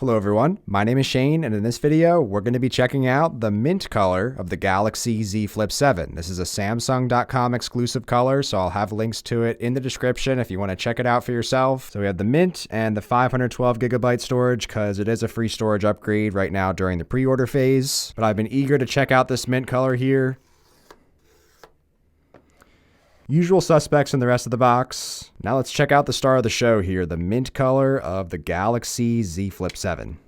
Hello everyone, my name is Shane, and in this video, we're going to be checking out the mint color of the Galaxy Z Flip 7. This is a Samsung.com exclusive color, so I'll have links to it in the description if you want to check it out for yourself. So we have the mint and the 512GB storage because it is a free storage upgrade right now during the pre-order phase. But I've been eager to check out this mint color here. Usual suspects in the rest of the box. Now let's check out the star of the show here, the mint color of the Galaxy Z Flip 7.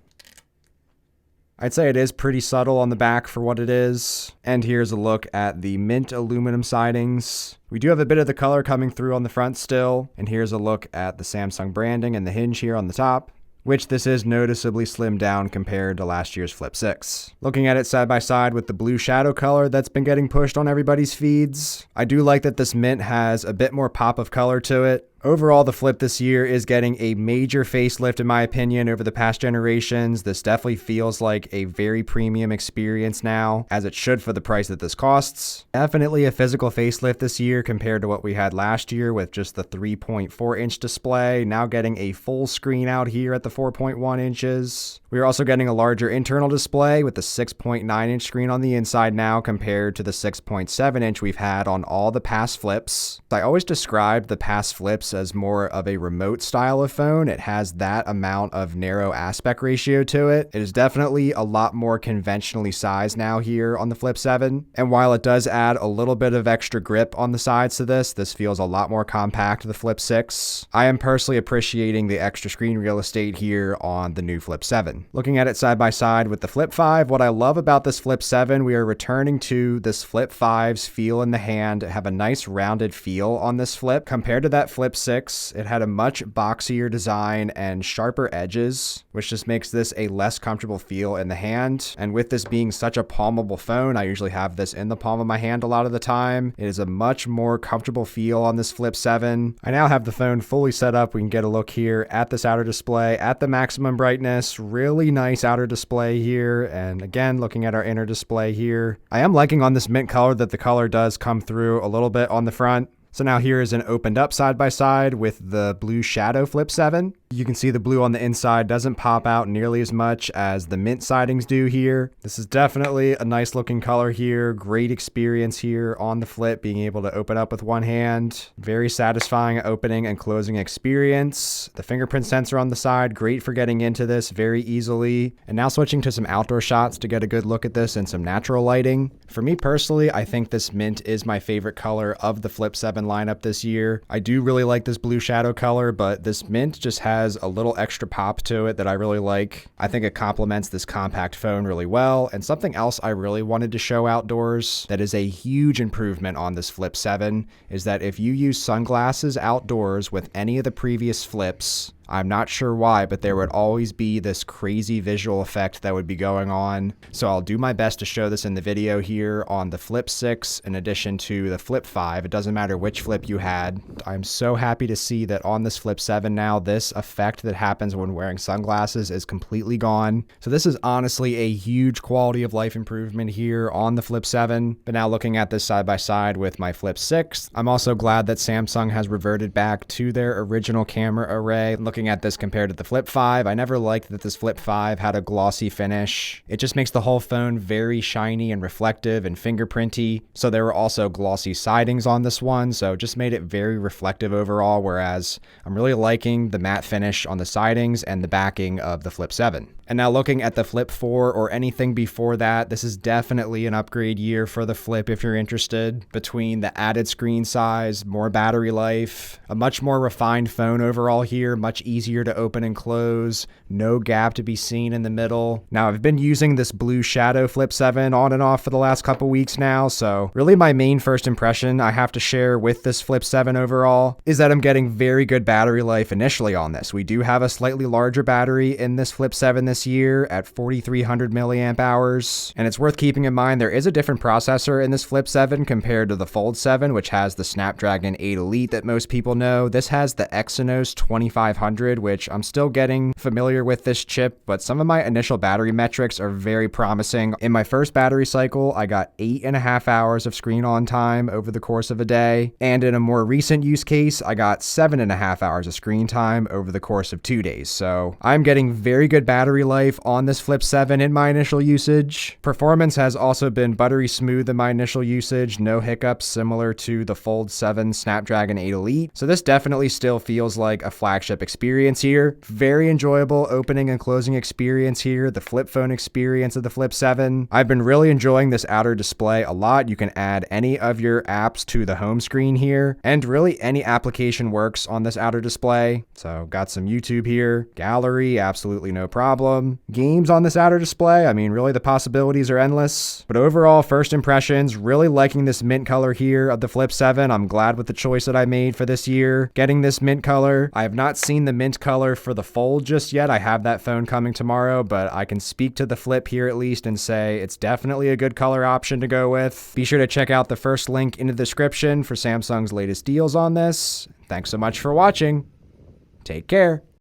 I'd say it is pretty subtle on the back for what it is. And here's a look at the mint aluminum sidings. We do have a bit of the color coming through on the front still. And here's a look at the Samsung branding and the hinge here on the top, which this is noticeably slimmed down compared to last year's Flip 6. Looking at it side by side with the blue shadow color that's been getting pushed on everybody's feeds, I do like that this mint has a bit more pop of color to it. Overall, the Flip this year is getting a major facelift in my opinion over the past generations. This definitely feels like a very premium experience now, as it should for the price that this costs. Definitely a physical facelift this year compared to what we had last year with just the 3.4 inch display, now getting a full screen out here at the 4.1 inches. We are also getting a larger internal display with the 6.9 inch screen on the inside now compared to the 6.7 inch we've had on all the past Flips. I always described the past Flips as more of a remote style of phone. It has that amount of narrow aspect ratio to it. It is definitely a lot more conventionally sized now here on the Flip 7. And while it does add a little bit of extra grip on the sides to this feels a lot more compact to the Flip 6. I am personally appreciating the extra screen real estate here on the new Flip 7. Looking at it side by side with the Flip 5, what I love about this Flip 7, we are returning to this Flip 5's feel in the hand. Have a nice rounded feel on this Flip. Compared to that Flip 6, it had a much boxier design and sharper edges, which just makes this a less comfortable feel in the hand. And with this being such a palmable phone, I usually have this in the palm of my hand a lot of the time. It is a much more comfortable feel on this Flip 7. I now have the phone fully set up. We can get a look here at this outer display at the maximum brightness. Really nice outer display here. And again, looking at our inner display here, I am liking on this mint color that the color does come through a little bit on the front. So now here is an opened up side by side with the blue shadow Flip 7. You can see the blue on the inside doesn't pop out nearly as much as the mint sidings do here. This is definitely a nice looking color here. Great experience here on the Flip, being able to open up with one hand. Very satisfying opening and closing experience. The fingerprint sensor on the side, great for getting into this very easily. And now switching to some outdoor shots to get a good look at this in some natural lighting. For me personally, I think this mint is my favorite color of the Flip 7 lineup this year. I do really like this blue shadow color, but this mint just has a little extra pop to it that I really like. I think it complements this compact phone really well. And something else I really wanted to show outdoors that is a huge improvement on this Flip 7 is that if you use sunglasses outdoors with any of the previous Flips, I'm not sure why, but there would always be this crazy visual effect that would be going on. So I'll do my best to show this in the video here on the Flip 6 in addition to the Flip 5. It doesn't matter which Flip you had. I'm so happy to see that on this Flip 7 now, this effect that happens when wearing sunglasses is completely gone. So this is honestly a huge quality of life improvement here on the Flip 7. But now looking at this side by side with my Flip 6, I'm also glad that Samsung has reverted back to their original camera array. Looking at this compared to the Flip 5, I never liked that this Flip 5 had a glossy finish. It just makes the whole phone very shiny and reflective and fingerprinty. So there were also glossy sidings on this one, so it just made it very reflective overall, whereas I'm really liking the matte finish on the sidings and the backing of the Flip 7. And now looking at the Flip 4 or anything before that, this is definitely an upgrade year for the Flip if you're interested. Between the added screen size, more battery life, a much more refined phone overall here, much easier to open and close, no gap to be seen in the middle. Now I've been using this blue shadow Flip 7 on and off for the last couple weeks now, so really my main first impression I have to share with this Flip 7 overall is that I'm getting very good battery life initially on this. We do have a slightly larger battery in this Flip 7 this this year at 4300 milliamp hours. And it's worth keeping in mind there is a different processor in this Flip 7 compared to the Fold 7, which has the Snapdragon 8 Elite that most people know. This has the Exynos 2500, which I'm still getting familiar with this chip, but some of my initial battery metrics are very promising. In my first battery cycle, I got 8.5 hours of screen on time over the course of a day. And in a more recent use case, I got 7.5 hours of screen time over the course of 2 days. So I'm getting very good battery life on this Flip 7 in my initial usage. Performance has also been buttery smooth in my initial usage, no hiccups similar to the Fold 7 Snapdragon 8 Elite. So this definitely still feels like a flagship experience here. Very enjoyable opening and closing experience here, the flip phone experience of the Flip 7. I've been really enjoying this outer display a lot. You can add any of your apps to the home screen here, and really any application works on this outer display. So got some YouTube here, gallery, absolutely no problem. Games on this outer display, I mean, really the possibilities are endless. But overall, first impressions, really liking this mint color here of the Flip 7. I'm glad with the choice that I made for this year, getting this mint color. I have not seen the mint color for the Fold just yet. I have that phone coming tomorrow, but I can speak to the Flip here at least and say it's definitely a good color option to go with. Be sure to check out the first link in the description for Samsung's latest deals on this. Thanks so much for watching. Take care.